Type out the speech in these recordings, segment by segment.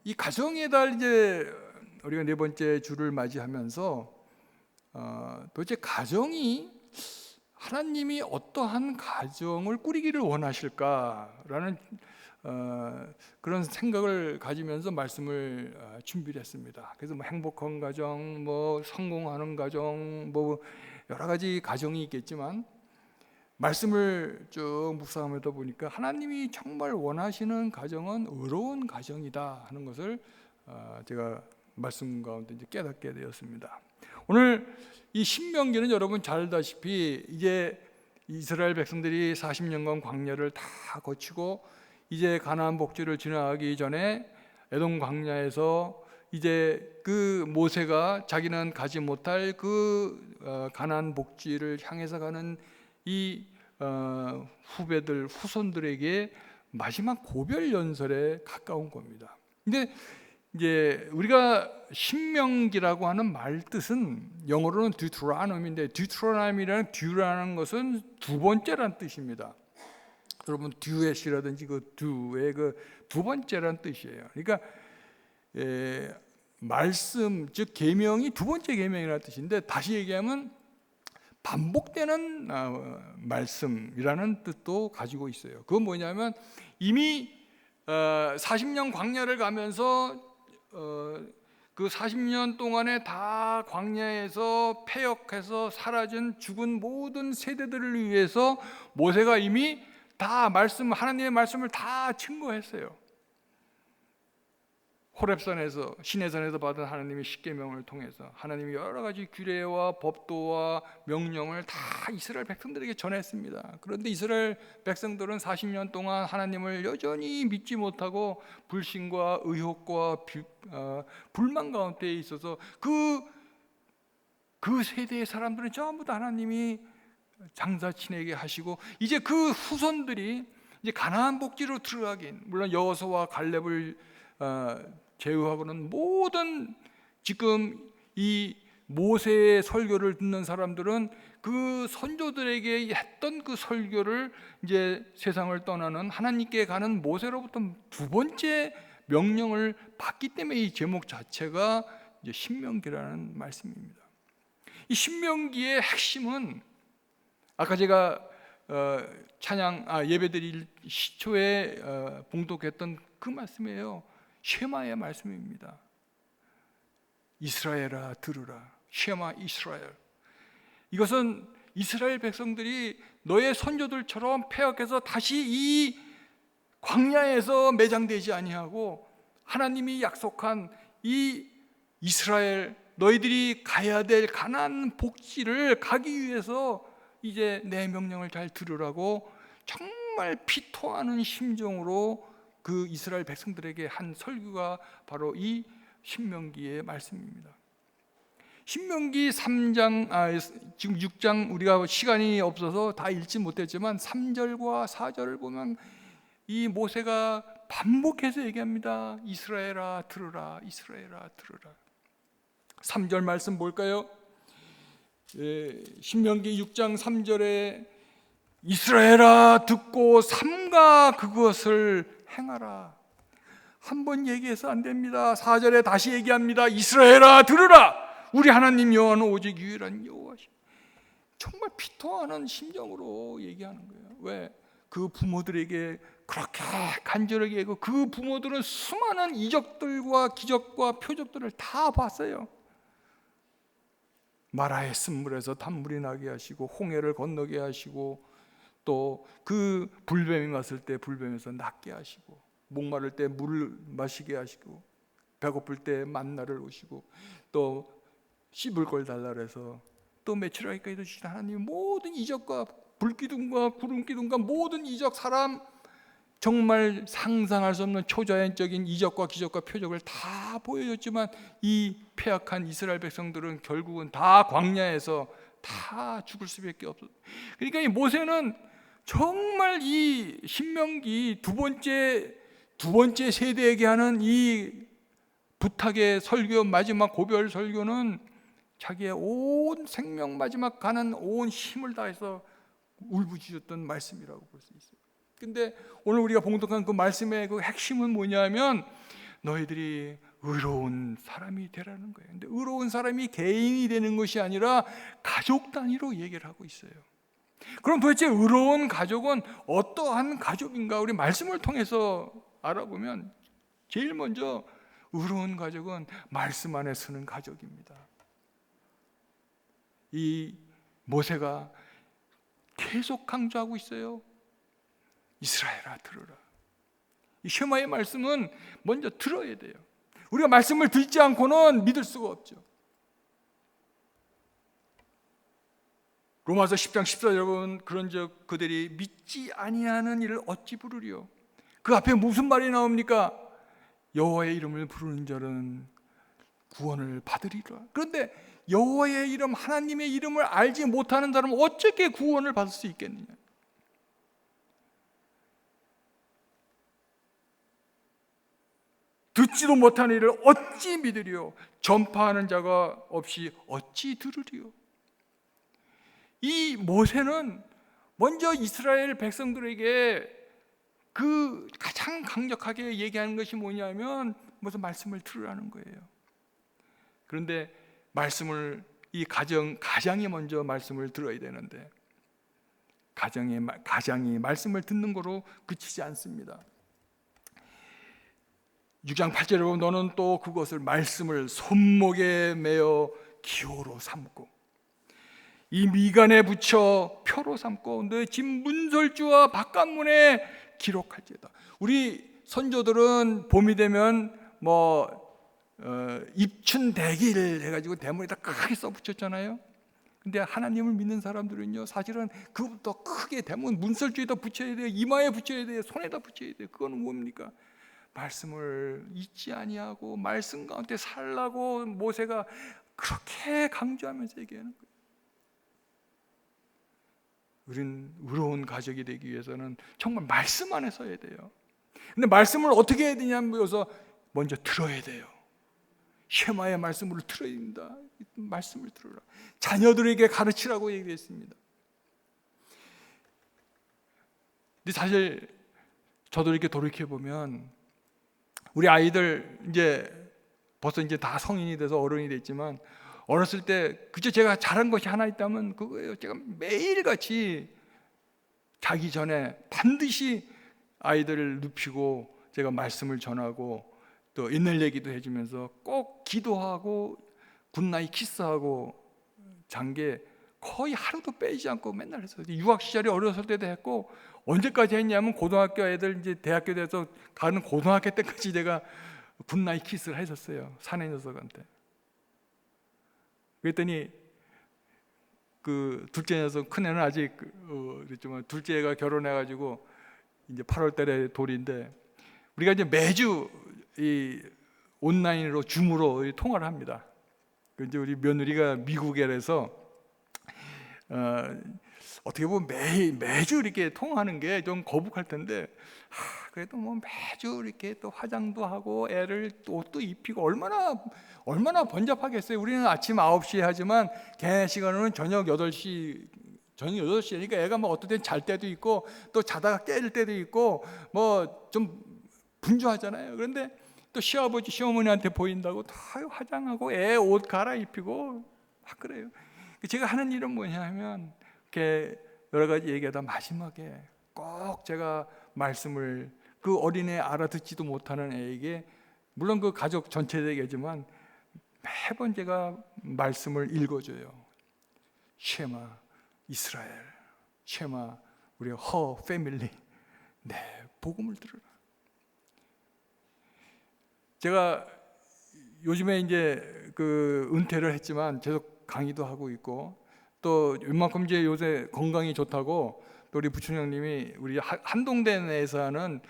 이 가정의 달 이제 우리가 네 번째 주를 맞이하면서 도대체 가정이 하나님이 어떠한 가정을 꾸리기를 원하실까라는 그런 생각을 가지면서 말씀을 준비를 했습니다. 그래서 뭐 행복한 가정, 뭐 성공하는 가정, 뭐 여러 가지 가정이 있겠지만 말씀을 쭉 묵상하다 보니까 하나님이 정말 원하시는 가정은 의로운 가정이다 하는 것을 제가 말씀 가운데 이제 깨닫게 되었습니다. 오늘 이 신명기는 여러분 잘 알다시피 이제 이스라엘 백성들이 40년간 광야를 다 거치고 이제 가나안 복지를 지나가기 전에 에돔 광야에서 이제 그 모세가 자기는 가지 못할 그 가나안 복지를 향해서 가는 이 후배들 후손들에게 마지막 고별 연설에 가까운 겁니다. 근데 이제 우리가 신명기라고 하는 말 뜻은 영어로는 듀트로노미인데 듀트로노미라는 듀라는 것은 두 번째란 뜻입니다. 여러분 듀엣이라든지 그 듀의 그 두 번째란 뜻이에요. 그러니까 말씀 즉 계명이 두 번째 계명이라는 뜻인데 다시 얘기하면 반복되는 말씀이라는 뜻도 가지고 있어요. 그건 뭐냐면 이미 40년 광야를 가면서 그 40년 동안에 다 광야에서 패역해서 사라진 죽은 모든 세대들을 위해서 모세가 이미 다 하나님의 말씀을 다 증거했어요. 호렙산에서 시내산에서 받은 하나님의 십계명을 통해서 하나님이 여러 가지 규례와 법도와 명령을 다 이스라엘 백성들에게 전했습니다. 그런데 이스라엘 백성들은 40년 동안 하나님을 여전히 믿지 못하고 불신과 의혹과 불만 가운데 있어서 그 세대의 사람들은 전부 다 하나님이 장사 지내게 하시고 이제 그 후손들이 이제 가나안 복지로 들어가긴 물론 여호수아와 갈렙을 제외하고는 모든 지금 이 모세의 설교를 듣는 사람들은 그 선조들에게 했던 그 설교를 이제 세상을 떠나는 하나님께 가는 모세로부터 두 번째 명령을 받기 때문에 이 제목 자체가 이제 신명기라는 말씀입니다. 이 신명기의 핵심은 아까 제가 예배드릴 시초에 봉독했던 그 말씀이에요. 쉐마의 말씀입니다. 이스라엘아 들으라. 쉐마 이스라엘. 이것은 이스라엘 백성들이 너의 선조들처럼 패역해서 다시 이 광야에서 매장되지 아니하고 하나님이 약속한 이 이스라엘 너희들이 가야 될 가나안 복지를 가기 위해서 이제 내 명령을 잘 들으라고 정말 피토하는 심정으로 그 이스라엘 백성들에게 한 설교가 바로 이 신명기의 말씀입니다. 신명기 3장, 지금 6장 우리가 시간이 없어서 다 읽지 못했지만 3절과 4절을 보면 이 모세가 반복해서 얘기합니다. 이스라엘아 들으라, 이스라엘아 들으라. 3절 말씀 볼까요? 신명기 6장 3절에 이스라엘아 듣고 삼가 그것을 행하라. 한 번 얘기해서 안 됩니다. 4절에 다시 얘기합니다. 이스라엘아 들으라. 우리 하나님 여호와는 오직 유일한 여호와시. 정말 피토하는 심정으로 얘기하는 거예요. 왜? 그 부모들에게 그렇게 간절하게 하고 그 부모들은 수많은 이적들과 기적과 표적들을 다 봤어요. 마라의 쓴물에서 단물이 나게 하시고 홍해를 건너게 하시고 또 그 불뱀이 왔을 때 불뱀에서 낫게 하시고 목마를 때 물을 마시게 하시고 배고플 때 만나를 오시고 또 씹을 걸 달라 그래서 또 메추라기까지 주신 하나님의 모든 이적과 불기둥과 구름기둥과 모든 이적 사람 정말 상상할 수 없는 초자연적인 이적과 기적과 표적을 다 보여줬지만 이 패역한 이스라엘 백성들은 결국은 다 광야에서 다 죽을 수밖에 없었어요. 그러니까 이 모세는 정말 이 신명기 두 번째 세대에게 하는 이 부탁의 설교 마지막 고별 설교는 자기의 온 생명 마지막 가는 온 힘을 다해서 울부짖었던 말씀이라고 볼 수 있어요. 근데 오늘 우리가 봉독한 그 말씀의 그 핵심은 뭐냐면 너희들이 의로운 사람이 되라는 거예요. 근데 의로운 사람이 개인이 되는 것이 아니라 가족 단위로 얘기를 하고 있어요. 그럼 도대체 의로운 가족은 어떠한 가족인가? 우리 말씀을 통해서 알아보면 제일 먼저 의로운 가족은 말씀 안에 서는 가족입니다. 이 모세가 계속 강조하고 있어요. 이스라엘아 들으라. 이 쉐마의 말씀은 먼저 들어야 돼요. 우리가 말씀을 듣지 않고는 믿을 수가 없죠. 로마서 10장 14절 여러분, 그런즉 그들이 믿지 아니하는 일을 어찌 부르리요? 그 앞에 무슨 말이 나옵니까? 여호와의 이름을 부르는 자는 구원을 받으리라. 그런데 여호와의 이름, 하나님의 이름을 알지 못하는 사람은 어떻게 구원을 받을 수 있겠느냐? 듣지도 못하는 일을 어찌 믿으리요? 전파하는 자가 없이 어찌 들으리요? 이 모세는 먼저 이스라엘 백성들에게 그 가장 강력하게 얘기하는 것이 뭐냐면 무슨 말씀을 들으라는 거예요. 그런데 말씀을 이 가장이 먼저 말씀을 들어야 되는데 가장이 말씀을 듣는 거로 그치지 않습니다. 6장 8절에 보면 너는 또 그것을 말씀을 손목에 매어 기호로 삼고 이 미간에 붙여 표로 삼고 너 집 문설주와 바깥문에 기록할지어다. 우리 선조들은 봄이 되면 입춘대기를 해가지고 대문에다 크게 써붙였잖아요. 근데 하나님을 믿는 사람들은요, 사실은 그것부터 크게 대문 문설주에다 붙여야 돼요. 이마에 붙여야 돼요. 손에다 붙여야 돼요. 그건 뭡니까? 말씀을 잊지 아니하고 말씀 가운데 살라고 모세가 그렇게 강조하면서 얘기하는 거예요. 우린 의로운 가족이 되기 위해서는 정말 말씀 안에 서야 돼요. 근데 말씀을 어떻게 해야 되냐면 먼저 들어야 돼요. 쉐마의 말씀을 들어야 됩니다. 말씀을 들어라. 자녀들에게 가르치라고 얘기했습니다. 근데 사실 저도 이렇게 돌이켜 보면 우리 아이들 벌써 다 성인이 돼서 어른이 됐지만 어렸을 때 그저 제가 잘한 것이 하나 있다면 그거예요. 제가 매일같이 자기 전에 반드시 아이들을 눕히고 제가 말씀을 전하고 또 옛날 얘기도 해주면서 꼭 기도하고 굿나잇 키스하고 잔 게 거의 하루도 빼지 않고 맨날 했어요. 유학 시절에 어렸을 때도 했고 언제까지 했냐면 고등학교 애들 이제 대학교 돼서 가는 고등학교 때까지 내가 굿나잇 키스를 했었어요. 사내 녀석한테. 그랬더니 그 둘째 녀석 큰 애는 아직 그랬지만 둘째가 결혼해가지고 이제 8월달에 돌인데 우리가 이제 매주 이 온라인으로 줌으로 통화를 합니다. 이제 우리 며느리가 미국에서 어떻게 보면 매주 이렇게 통화하는 게 좀 거북할 텐데 그래도 매주 이렇게 또 화장도 하고 애를 옷도 입히고 얼마나 번잡하겠어요. 우리는 아침 9시에 하지만 걔 시간은 저녁 8시니까 애가 어떨 땐 잘 때도 있고 또 자다가 깰 때도 있고 좀 분주하잖아요. 그런데 또 시아버지 시어머니한테 보인다고 다 화장하고 애 옷 갈아입히고 막 그래요. 제가 하는 일은 뭐냐면 이렇게 여러 가지 얘기하다 마지막에 꼭 제가 말씀을 그 어린애 알아듣지도 못하는 애에게 물론 그 가족 전체되겠지만 매번 제가 말씀을 읽어줘요. 쉐마 이스라엘, 쉐마 우리 허 패밀리, 네 복음을 들으라. 제가 요즘에 이제 그 은퇴를 했지만 계속 강의도 하고 있고 또 웬만큼 이제 요새 건강이 좋다고 또 우리 부총장님이 우리 한동대 내에서 하는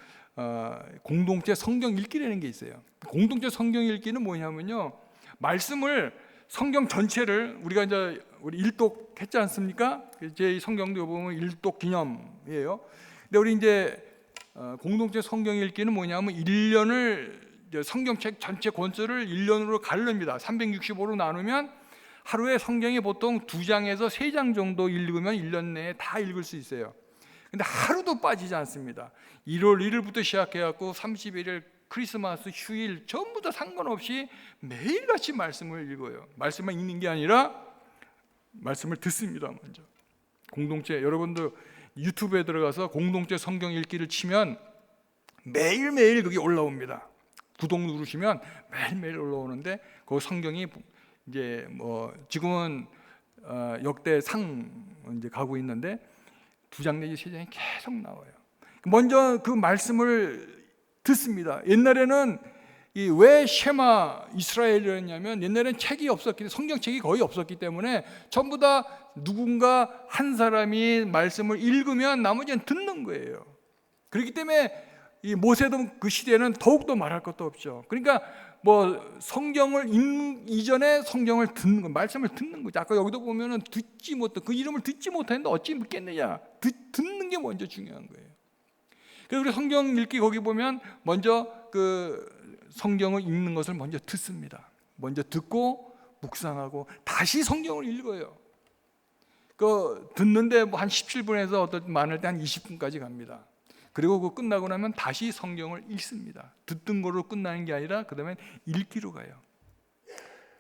공동체 성경 읽기라는 게 있어요. 공동체 성경 읽기는 뭐냐면요, 말씀을 성경 전체를 우리가 이제 우리 일독 했지 않습니까? 제 성경도 보면 일독 기념이에요. 근데 우리 이제 공동체 성경 읽기는 뭐냐면 1년을 성경책 전체 권수를 1년으로 가릅니다. 365로 나누면 하루에 성경이 보통 2장에서 3장 정도 읽으면 1년 내에 다 읽을 수 있어요. 근데 하루도 빠지지 않습니다. 1월 1일부터 시작해갖고 31일 크리스마스, 휴일 전부 다 상관없이 매일같이 말씀을 읽어요. 말씀만 읽는 게 아니라 말씀을 듣습니다. 먼저 공동체, 여러분도 유튜브에 들어가서 공동체 성경 읽기를 치면 매일매일 그게 올라옵니다. 구독 누르시면 매일매일 올라오는데 그 성경이 이제 뭐 지금은 역대 상 이제 가고 있는데 2장 내지 3장이 계속 나와요. 먼저 그 말씀을 듣습니다. 옛날에는 왜 쉐마 이스라엘이었냐면 옛날에는 책이 없었기 때문에, 성경책이 거의 없었기 때문에 전부 다 누군가 한 사람이 말씀을 읽으면 나머지는 듣는 거예요. 그렇기 때문에 이 모세도 그 시대에는 더욱더 말할 것도 없죠. 그러니까 뭐 성경을 읽는 이전에 성경을 듣는 거, 말씀을 듣는 거죠. 아까 여기도 보면은 듣지 못해, 그 이름을 듣지 못했는데 어찌 믿겠느냐. 듣는 게 먼저 중요한 거예요. 그래서 우리 성경 읽기 거기 보면 먼저 그 성경을 읽는 것을 먼저 듣습니다. 먼저 듣고 묵상하고 다시 성경을 읽어요. 그 듣는데 뭐 한 17분에서 어떤 많을 때 한 20분까지 갑니다. 그리고 그 끝나고 나면 다시 성경을 읽습니다. 듣던 거로 끝나는 게 아니라 그 다음에 읽기로 가요.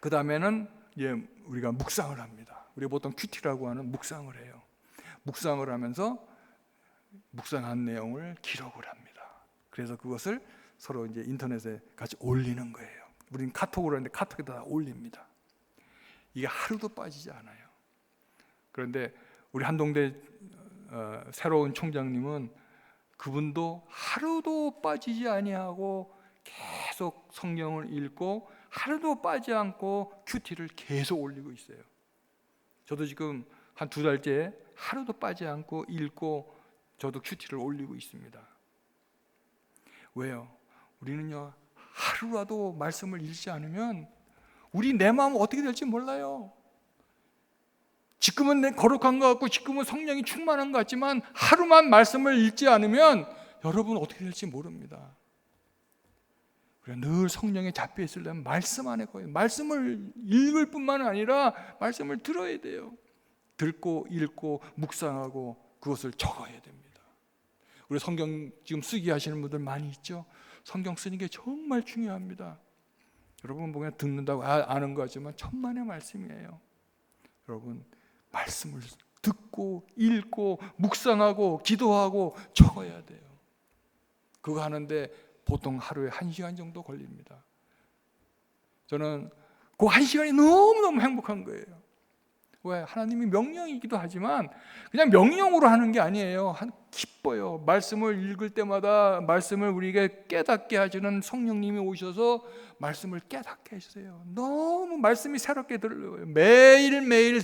그 다음에는 이제 우리가 묵상을 합니다. 우리가 보통 큐티라고 하는 묵상을 해요. 묵상을 하면서 묵상한 내용을 기록을 합니다. 그래서 그것을 서로 이제 인터넷에 같이 올리는 거예요. 우리는 카톡으로 하는데 카톡에다 올립니다. 이게 하루도 빠지지 않아요. 그런데 우리 한동대 새로운 총장님은 그분도 하루도 빠지지 아니하고 계속 성경을 읽고 하루도 빠지지 않고 큐티를 계속 올리고 있어요. 저도 지금 한 2달째 하루도 빠지지 않고 읽고 저도 큐티를 올리고 있습니다. 왜요? 우리는요, 하루라도 말씀을 읽지 않으면 우리 내 마음은 어떻게 될지 몰라요. 지금은 내 거룩한 것 같고 지금은 성령이 충만한 것 같지만 하루만 말씀을 읽지 않으면 여러분 어떻게 될지 모릅니다. 우리가 늘 성령에 잡혀 있으려면 말씀 안에 거예요. 말씀을 읽을 뿐만 아니라 말씀을 들어야 돼요. 듣고 읽고 묵상하고 그것을 적어야 됩니다. 우리 성경 지금 쓰기 하시는 분들 많이 있죠. 성경 쓰는 게 정말 중요합니다. 여러분 보면 듣는다고 아는 거 같지만 천만의 말씀이에요. 여러분 말씀을 듣고 읽고 묵상하고 기도하고 적어야 돼요. 그거 하는데 보통 하루에 1시간 정도 걸립니다. 저는 그 1시간이 너무너무 행복한 거예요. 왜? 하나님이 명령이기도 하지만 그냥 명령으로 하는 게 아니에요. 기뻐요. 말씀을 읽을 때마다 말씀을 우리에게 깨닫게 하시는 성령님이 오셔서 말씀을 깨닫게 해주세요. 너무 말씀이 새롭게 들려요. 매일매일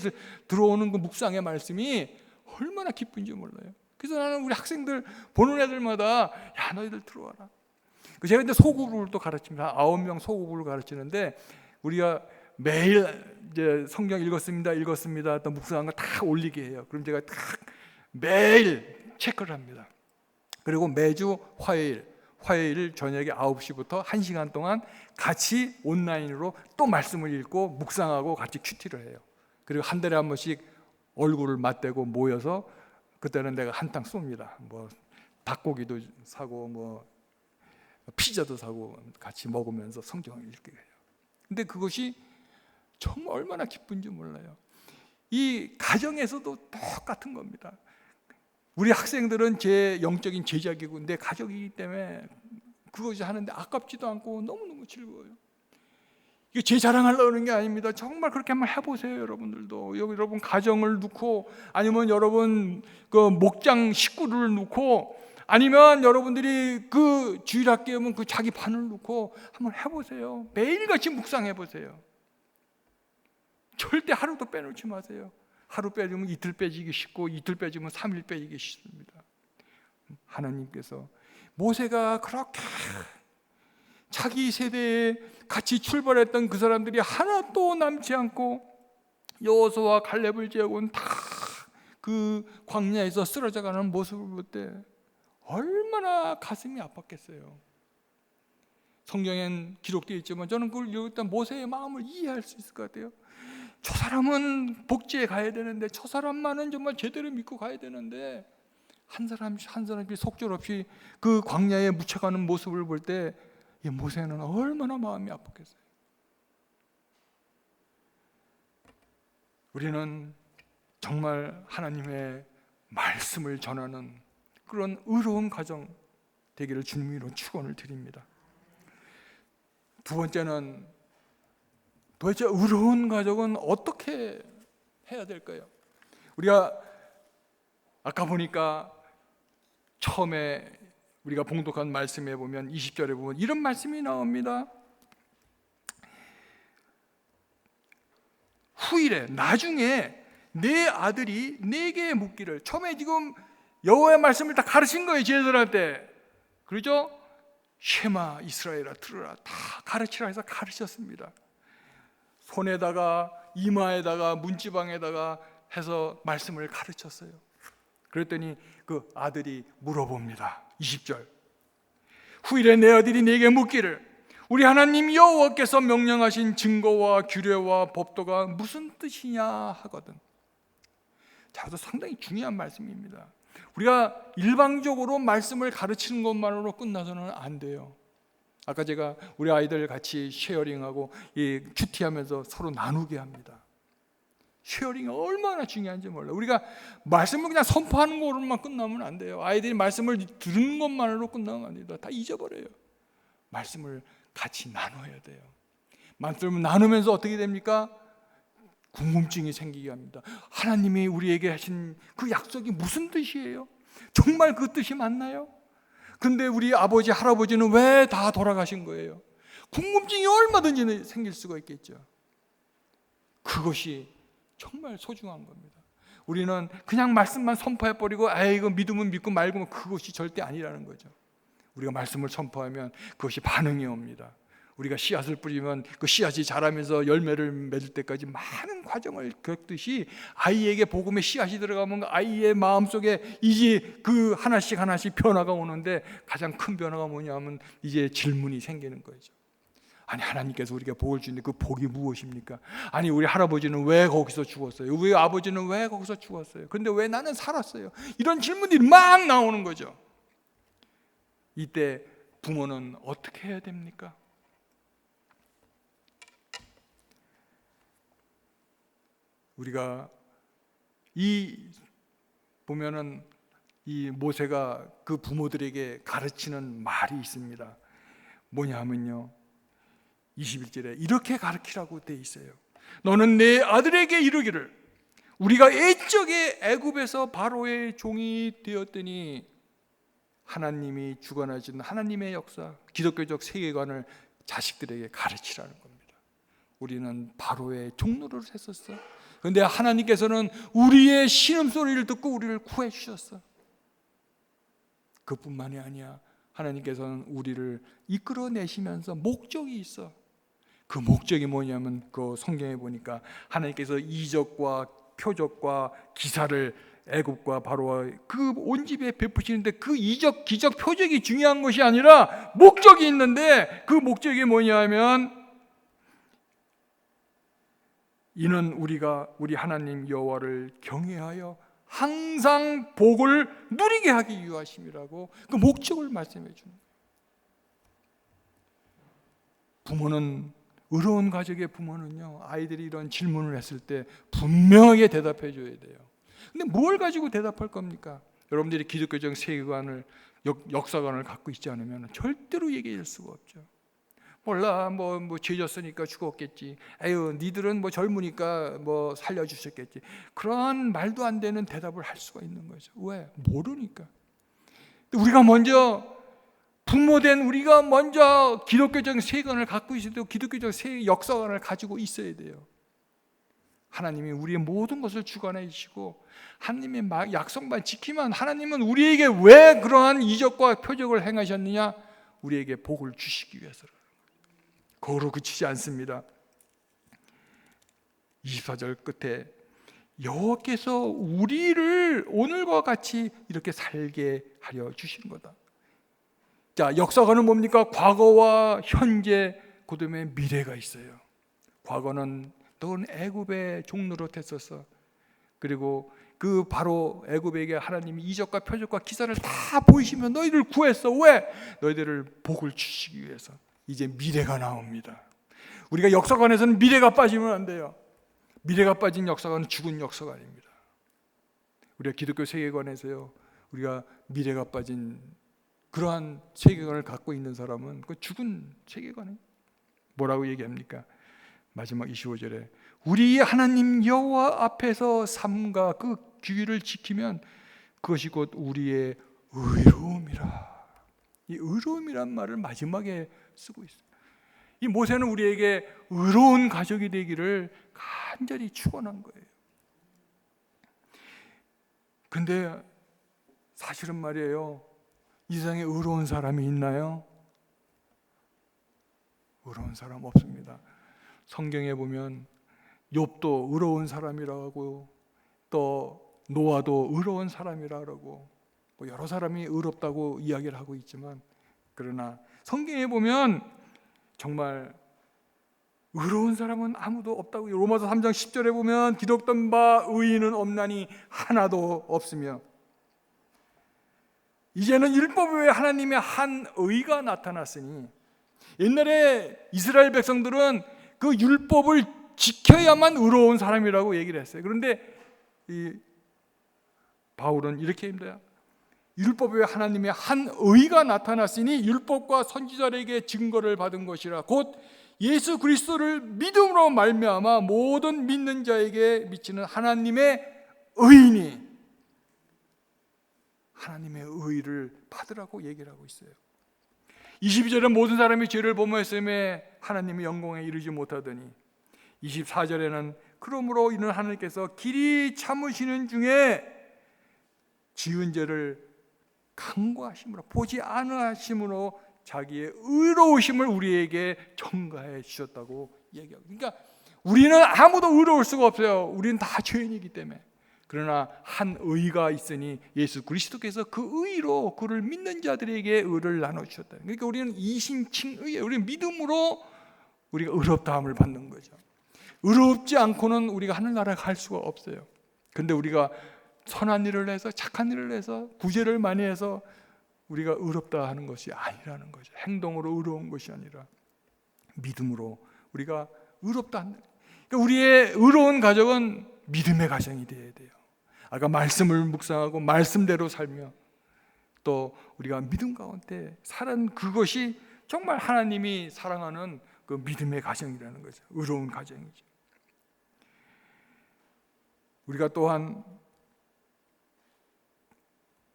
들어오는 그 묵상의 말씀이 얼마나 기쁜지 몰라요. 그래서 나는 우리 학생들 보는 애들마다 야 너희들 들어와라. 제가 이제 소그룹을 또 가르칩니다. 9명 소그룹을 가르치는데 우리가 매일 이제 성경 읽었습니다. 또 묵상한 거 다 올리게 해요. 그럼 제가 딱 매일 체크를 합니다. 그리고 매주 화요일 저녁에 9시부터 1시간 동안 같이 온라인으로 또 말씀을 읽고 묵상하고 같이 큐티를 해요. 그리고 한 달에 한 번씩 얼굴을 맞대고 모여서 그때는 내가 한탕 쏩니다. 뭐 닭고기도 사고 뭐 피자도 사고 같이 먹으면서 성경을 읽게 해요. 근데 그것이 정말 얼마나 기쁜지 몰라요. 이 가정에서도 똑같은 겁니다. 우리 학생들은 제 영적인 제자기고 내 가족이기 때문에 그것이 하는데 아깝지도 않고 너무너무 즐거워요. 이게 제 자랑하려는 게 아닙니다. 정말 그렇게 한번 해보세요. 여러분들도 여러분 가정을 놓고 아니면 여러분 그 목장 식구를 놓고 아니면 여러분들이 그 주일학교에 오면 그 자기 반을 놓고 한번 해보세요. 매일같이 묵상해보세요. 절대 하루도 빼놓지 마세요. 하루 빼주면 이틀 빼지기 쉽고 이틀 빼주면 3일 빼지기 쉽습니다. 하나님께서 모세가 그렇게 자기 세대에 같이 출발했던 그 사람들이 하나도 남지 않고 여호수아와 갈렙을 제외하고는 다 그 광야에서 쓰러져가는 모습을 볼 때 얼마나 가슴이 아팠겠어요. 성경엔 기록되어 있지만 저는 그걸 읽었던 모세의 마음을 이해할 수 있을 것 같아요. 저 사람은 복지에 가야 되는데 저 사람만은 정말 제대로 믿고 가야 되는데 한 사람씩 속절없이 그 광야에 묻혀가는 모습을 볼 때 이 모세는 얼마나 마음이 아팠겠어요. 우리는 정말 하나님의 말씀을 전하는 그런 의로운 가정 되기를 주님으로 축원을 드립니다. 두 번째는 도대체 의로운 가정은 어떻게 해야 될까요? 우리가 아까 보니까 처음에 우리가 봉독한 말씀에 보면 20절에 보면 이런 말씀이 나옵니다. 후일에 나중에 내 아들이 내게 묻기를, 처음에 지금 여호와의 말씀을 다 가르친 거예요, 제자들한테. 그렇죠? 쉐마 이스라엘아 들으라, 다 가르치라 해서 가르쳤습니다. 손에다가 이마에다가 문지방에다가 해서 말씀을 가르쳤어요. 그랬더니 그 아들이 물어봅니다. 20절, 후일에 내 아들이 내게 묻기를 우리 하나님 여호와께서 명령하신 증거와 규례와 법도가 무슨 뜻이냐 하거든. 자, 그래서 상당히 중요한 말씀입니다. 우리가 일방적으로 말씀을 가르치는 것만으로 끝나서는 안 돼요. 아까 제가 우리 아이들 같이 쉐어링하고 큐티하면서 서로 나누게 합니다. 쉐어링이 얼마나 중요한지 몰라요. 우리가 말씀을 그냥 선포하는 것으로만 끝나면 안 돼요. 아이들이 말씀을 들은 것만으로 끝나면 안 됩니다. 다 잊어버려요. 말씀을 같이 나눠야 돼요. 말씀을 나누면서 어떻게 됩니까? 궁금증이 생기게 합니다. 하나님이 우리에게 하신 그 약속이 무슨 뜻이에요? 정말 그 뜻이 맞나요? 근데 우리 아버지, 할아버지는 왜 다 돌아가신 거예요? 궁금증이 얼마든지 생길 수가 있겠죠. 그것이 정말 소중한 겁니다. 우리는 그냥 말씀만 선포해버리고 이거 믿으면 믿고 말고, 그것이 절대 아니라는 거죠. 우리가 말씀을 선포하면 그것이 반응이 옵니다. 우리가 씨앗을 뿌리면 그 씨앗이 자라면서 열매를 맺을 때까지 많은 과정을 겪듯이 아이에게 복음의 씨앗이 들어가면 아이의 마음속에 이제 그 하나씩 하나씩 변화가 오는데, 가장 큰 변화가 뭐냐면 이제 질문이 생기는 거죠. 아니, 하나님께서 우리가 복을 주는데 그 복이 무엇입니까? 아니, 우리 할아버지는 왜 거기서 죽었어요? 우리 아버지는 왜 거기서 죽었어요? 근데 왜 나는 살았어요? 이런 질문들이 막 나오는 거죠. 이때 부모는 어떻게 해야 됩니까? 우리가 보면은 이 모세가 그 부모들에게 가르치는 말이 있습니다. 뭐냐 하면요, 21절에 이렇게 가르치라고 돼 있어요. 너는 내 아들에게 이르기를 우리가 옛적에 애굽에서 바로의 종이 되었더니, 하나님이 주관하신 하나님의 역사, 기독교적 세계관을 자식들에게 가르치라는 겁니다. 우리는 바로의 종노릇을 했었어. 그런데 하나님께서는 우리의 신음소리를 듣고 우리를 구해 주셨어. 그뿐만이 아니야. 하나님께서는 우리를 이끌어내시면서 목적이 있어. 그 목적이 뭐냐면, 그 성경에 보니까 하나님께서 이적과 표적과 기사를 애굽과 바로와 그 온 집에 베푸시는데, 그 이적, 기적, 표적이 중요한 것이 아니라 목적이 있는데, 그 목적이 뭐냐면 이는 우리가 우리 하나님 여호와를 경외하여 항상 복을 누리게 하기 위하심이라고 그 목적을 말씀해 주는 거예요. 부모는, 의로운 가족의 부모는요, 아이들이 이런 질문을 했을 때 분명하게 대답해 줘야 돼요. 근데 뭘 가지고 대답할 겁니까? 여러분들이 기독교적 세계관을, 역사관을 갖고 있지 않으면 절대로 얘기할 수가 없죠. 몰라, 뭐 죄졌으니까 죽었겠지. 에휴, 니들은 뭐 젊으니까 뭐 살려주셨겠지. 그런 말도 안 되는 대답을 할 수가 있는 거죠. 왜? 모르니까. 우리가 먼저, 부모된 우리가 먼저 기독교적 세계관을 갖고 있어야 되고, 기독교적 역사관을 가지고 있어야 돼요. 하나님이 우리의 모든 것을 주관해 주시고 하나님의 약속만 지키면, 하나님은 우리에게 왜 그러한 이적과 표적을 행하셨느냐? 우리에게 복을 주시기 위해서라. 거기로 그치지 않습니다. 24절 끝에 여호와께서 우리를 오늘과 같이 이렇게 살게 하려 주신 거다. 자, 역사관은 뭡니까? 과거와 현재, 그다음에 미래가 있어요. 과거는 너는 애굽의 종노릇 했었어. 그리고 그 바로 애굽에게 하나님이 이적과 표적과 기사를 다 보이시며 너희를 구했어. 왜? 너희들을 복을 주시기 위해서. 이제 미래가 나옵니다. 우리가 역사관에서는 미래가 빠지면 안 돼요. 미래가 빠진 역사관은 죽은 역사관입니다. 우리가 기독교 세계관에서요, 우리가 미래가 빠진 그러한 세계관을 갖고 있는 사람은 그 죽은 세계관이에요. 뭐라고 얘기합니까? 마지막 25절에 우리 하나님 여호와 앞에서 삶과 그 규율을 지키면 그것이 곧 우리의 의로움이라. 이 의로움이란 말을 마지막에 쓰고 있어요. 이 모세는 우리에게 의로운 가족이 되기를 간절히 축원한 거예요. 근데 사실은 말이에요, 이 세상에 의로운 사람이 있나요? 의로운 사람 없습니다. 성경에 보면 욥도 의로운 사람이라고, 또 노아도 의로운 사람이라고, 여러 사람이 의롭다고 이야기를 하고 있지만, 그러나 성경에 보면 정말 의로운 사람은 아무도 없다고. 로마서 3장 10절에 보면 기록된 바 의인은 없나니 하나도 없으며, 이제는 율법 외에 하나님의 한 의가 나타났으니, 옛날에 이스라엘 백성들은 그 율법을 지켜야만 의로운 사람이라고 얘기를 했어요. 그런데 이 바울은 이렇게 합니다. 율법 외에 하나님의 한 의가 나타났으니 율법과 선지자에게 증거를 받은 것이라. 곧 예수 그리스도를 믿음으로 말미암아 모든 믿는 자에게 미치는 하나님의 의인이 하나님의 의를 받으라고 얘기를 하고 있어요. 22절은 모든 사람이 죄를 범하였음에 하나님의 영광에 이르지 못하더니, 24절에는 그러므로 이는 하나님께서 길이 참으시는 중에 지은 죄를 간구하심으로, 보지 않으심으로 자기의 의로우심을 우리에게 전가해 주셨다고 얘기하고, 그러니까 우리는 아무도 의로울 수가 없어요. 우리는 다 죄인이기 때문에. 그러나 한 의가 있으니 예수 그리스도께서 그 의로 그를 믿는 자들에게 의를 나눠주셨다. 그러니까 우리는 이신칭의예요. 우리는 믿음으로 우리가 의롭다함을 받는 거죠. 의롭지 않고는 우리가 하늘나라에 갈 수가 없어요. 근데 우리가 선한 일을 해서, 착한 일을 해서, 구제를 많이 해서 우리가 의롭다 하는 것이 아니라는 거죠. 행동으로 의로운 것이 아니라 믿음으로 우리가 의롭다 하는. 그러니까 우리의 의로운 가정은 믿음의 가정이 되어야 돼요. 아까 말씀을 묵상하고 말씀대로 살며, 또 우리가 믿음 가운데 사는 그것이 정말 하나님이 사랑하는 그 믿음의 가정이라는 거죠. 의로운 가정이죠. 우리가 또한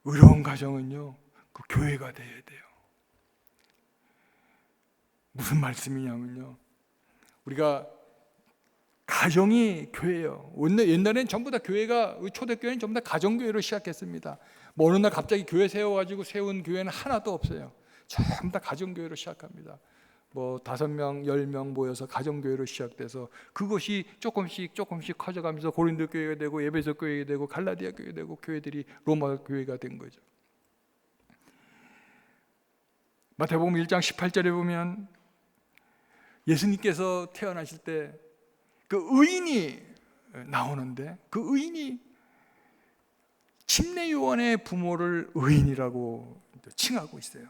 의로운 가정은요, 그 교회가 되어야 돼요. 무슨 말씀이냐면요, 우리가 가정이 교회예요. 옛날엔 전부 다 교회가, 초대교회는 전부 다 가정교회로 시작했습니다. 뭐 어느 날 갑자기 교회 세워가지고 세운 교회는 하나도 없어요. 전부 다 가정교회로 시작합니다. 뭐 5명, 10명 모여서 가정교회로 시작돼서 그것이 조금씩 커져가면서 고린도 교회가 되고, 에베소 교회가 되고, 갈라디아 교회가 되고, 교회들이 로마 교회가 된 거죠. 마태복음 1장 18절에 보면 예수님께서 태어나실 때 그 의인이 나오는데, 그 의인이 침례 요한의 부모를 의인이라고 칭하고 있어요.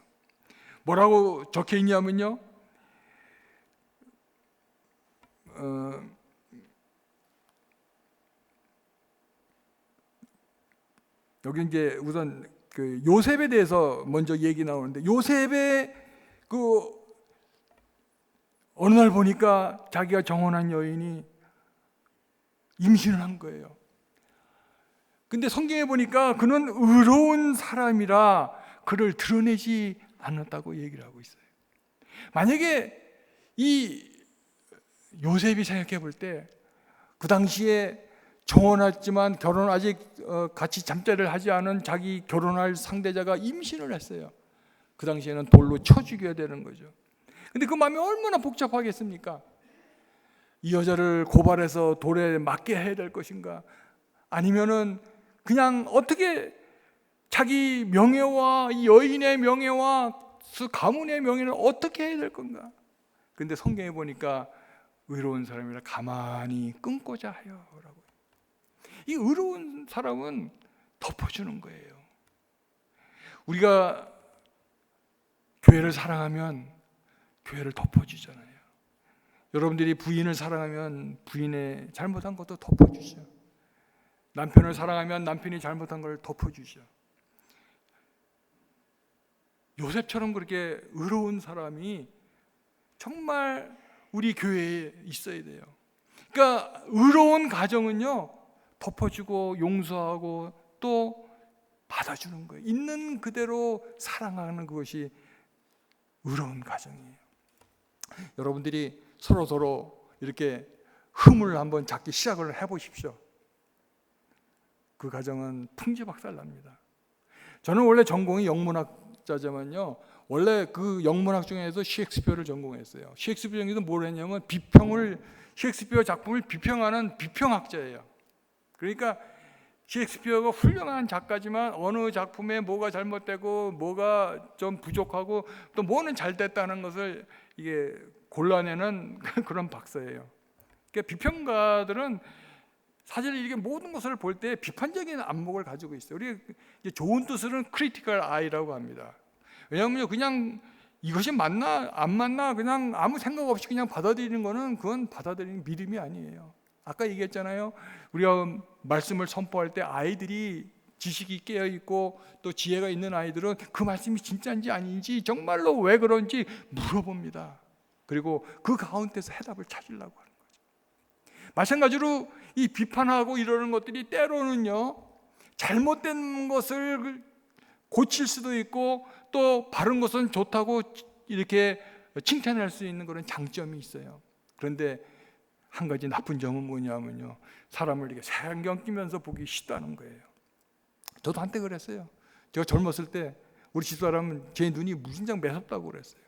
뭐라고 적혀 있냐면요, 여기 이제 우선 그 요셉에 대해서 먼저 얘기 나오는데, 요셉의 그 어느 날 보니까 자기가 정혼한 여인이 임신을 한 거예요. 근데 성경에 보니까 그는 의로운 사람이라 그를 드러내지 않았다고 얘기를 하고 있어요. 만약에 이 요셉이 생각해 볼 때, 그 당시에 정혼했지만 결혼 아직 같이 잠자리를 하지 않은 자기 결혼할 상대자가 임신을 했어요. 그 당시에는 돌로 쳐 죽여야 되는 거죠. 근데 그 마음이 얼마나 복잡하겠습니까? 이 여자를 고발해서 돌에 맞게 해야 될 것인가, 아니면은 그냥 어떻게 자기 명예와 이 여인의 명예와 그 가문의 명예를 어떻게 해야 될 건가? 근데 성경에 보니까 의로운 사람이라 가만히 끊고자 하여라고. 이 의로운 사람은 덮어주는 거예요. 우리가 교회를 사랑하면 교회를 덮어주잖아요. 여러분들이 부인을 사랑하면 부인의 잘못한 것도 덮어주죠. 남편을 사랑하면 남편이 잘못한 걸 덮어주죠. 요셉처럼 그렇게 의로운 사람이 정말 우리 교회에 있어야 돼요. 그러니까 의로운 가정은요, 덮어주고 용서하고 또 받아주는 거예요. 있는 그대로 사랑하는 그것이 의로운 가정이에요. 여러분들이 서로 이렇게 흠을 한번 잡기 시작을 해보십시오. 그 가정은 풍지박살납니다. 저는 원래 전공이 영문학자지만요, 원래 그 영문학 중에서 셰익스피어를 전공했어요. 셰익스피어 중에서 뭘 했냐면 셰익스피어 작품을 비평하는 비평학자예요. 그러니까 셰익스피어가 훌륭한 작가지만 어느 작품에 뭐가 잘못되고 뭐가 좀 부족하고 또 뭐는 잘 됐다는 것을 이게 골라내는 그런 박사예요. 그러니까 비평가들은 사실 이렇게 모든 것을 볼 때 비판적인 안목을 가지고 있어요. 우리 좋은 뜻으로는 크리티컬 아이라고 합니다. 왜냐하면 그냥 이것이 맞나 안 맞나 그냥 아무 생각 없이 그냥 받아들이는 거는 그건 받아들이는 믿음이 아니에요. 아까 얘기했잖아요. 우리가 말씀을 선포할 때 아이들이 지식이 깨어 있고 또 지혜가 있는 아이들은 그 말씀이 진짜인지 아닌지 정말로 왜 그런지 물어봅니다. 그리고 그 가운데서 해답을 찾으려고 하는 거죠. 마찬가지로 이 비판하고 이러는 것들이 때로는요, 잘못된 것을 고칠 수도 있고 또 바른 것은 좋다고 이렇게 칭찬할 수 있는 그런 장점이 있어요. 그런데 한 가지 나쁜 점은 뭐냐면요, 사람을 이렇게 색안경 끼면서 보기 쉽다는 거예요. 저도 한때 그랬어요. 제가 젊었을 때 우리 집사람은 제 눈이 무진장 매섭다고 그랬어요.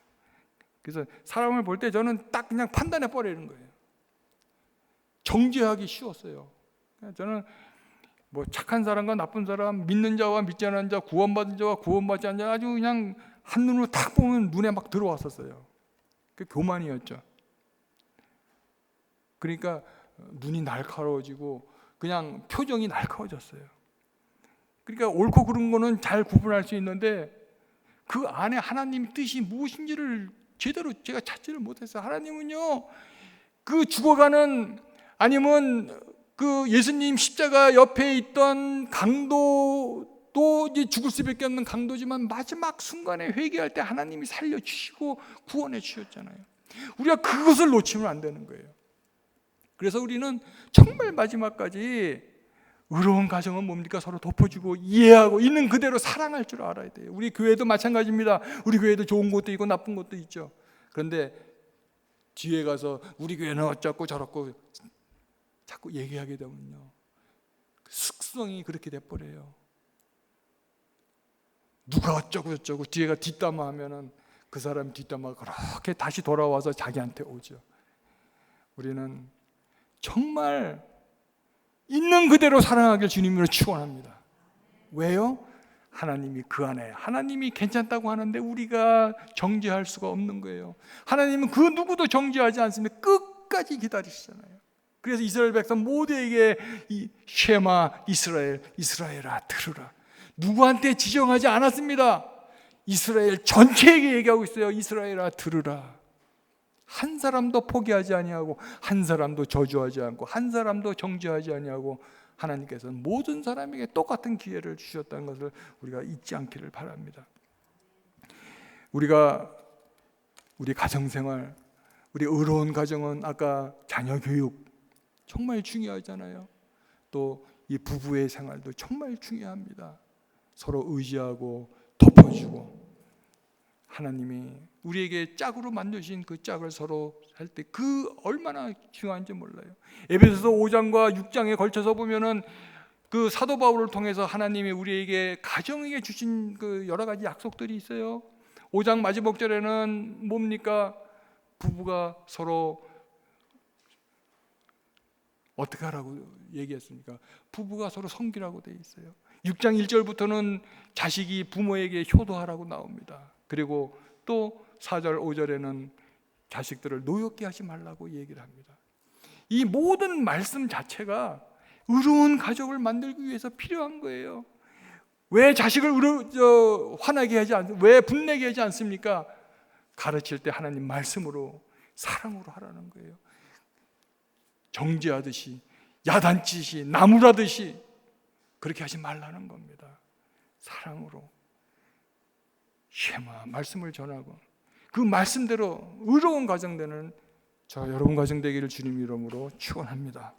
그래서 사람을 볼 때 저는 딱 그냥 판단해 버리는 거예요. 정죄하기 쉬웠어요. 저는 뭐 착한 사람과 나쁜 사람, 믿는 자와 믿지 않는 자, 구원받은 자와 구원받지 않는 자 아주 그냥 한눈으로 딱 보면 눈에 막 들어왔었어요. 그 교만이었죠. 그러니까 눈이 날카로워지고 그냥 표정이 날카로워졌어요. 그러니까 옳고 그른 거는 잘 구분할 수 있는데 그 안에 하나님의 뜻이 무엇인지를 제대로 제가 찾지를 못했어요. 하나님은요, 그 죽어가는 아니면 그 예수님 십자가 옆에 있던 강도도 이제 죽을 수밖에 없는 강도지만 마지막 순간에 회개할 때 하나님이 살려주시고 구원해 주셨잖아요. 우리가 그것을 놓치면 안 되는 거예요. 그래서 우리는 정말 마지막까지 의로운 가정은 뭡니까? 서로 덮어주고 이해하고 있는 그대로 사랑할 줄 알아야 돼요. 우리 교회도 마찬가지입니다. 우리 교회도 좋은 것도 있고 나쁜 것도 있죠. 그런데 뒤에 가서 우리 교회는 어쩌고 저쩌고 자꾸 얘기하게 되면요, 습성이 그렇게 돼버려요. 누가 어쩌고 저쩌고 뒤에가 뒷담화하면은 그 사람 뒷담화가 그렇게 다시 돌아와서 자기한테 오죠. 우리는 정말 있는 그대로 사랑하길 주님으로 축원합니다. 왜요? 하나님이 그 안에, 하나님이 괜찮다고 하는데 우리가 정죄할 수가 없는 거예요. 하나님은 그 누구도 정죄하지 않습니다. 끝까지 기다리시잖아요. 그래서 이스라엘 백성 모두에게 이 쉐마 이스라엘, 이스라엘아 들으라, 누구한테 지정하지 않았습니다. 이스라엘 전체에게 얘기하고 있어요. 이스라엘아 들으라. 한 사람도 포기하지 아니하고 한 사람도 저주하지 않고 한 사람도 정죄하지 아니하고 하나님께서는 모든 사람에게 똑같은 기회를 주셨다는 것을 우리가 잊지 않기를 바랍니다. 우리 가정생활, 우리 의로운 가정은 아까 자녀 교육 정말 중요하잖아요. 또 이 부부의 생활도 정말 중요합니다. 서로 의지하고 덮어주고 하나님이 우리에게 짝으로 만드신 그 짝을 서로 할 때 그 얼마나 중요한지 몰라요. 에베소서 5장과 6장에 걸쳐서 보면은 그 사도 바울을 통해서 하나님이 우리에게 가정에게 주신 그 여러 가지 약속들이 있어요. 5장 마지막 절에는 뭡니까? 부부가 서로 어떻게 하라고 얘기했습니까? 부부가 서로 섬기라고 돼 있어요. 6장 1절부터는 자식이 부모에게 효도하라고 나옵니다. 그리고 또 4절 5절에는 자식들을 노엽게 하지 말라고 얘기를 합니다. 이 모든 말씀 자체가 의로운 가족을 만들기 위해서 필요한 거예요. 왜 자식을 화나게 하지 왜 분내게 하지 않습니까? 가르칠 때 하나님 말씀으로, 사랑으로 하라는 거예요. 정죄하듯이, 야단치듯이, 나무라듯이 그렇게 하지 말라는 겁니다. 사랑으로 쉐마 말씀을 전하고 그 말씀대로 의로운 가정 되는 저 여러분 가정 되기를 주님 이름으로 축원합니다.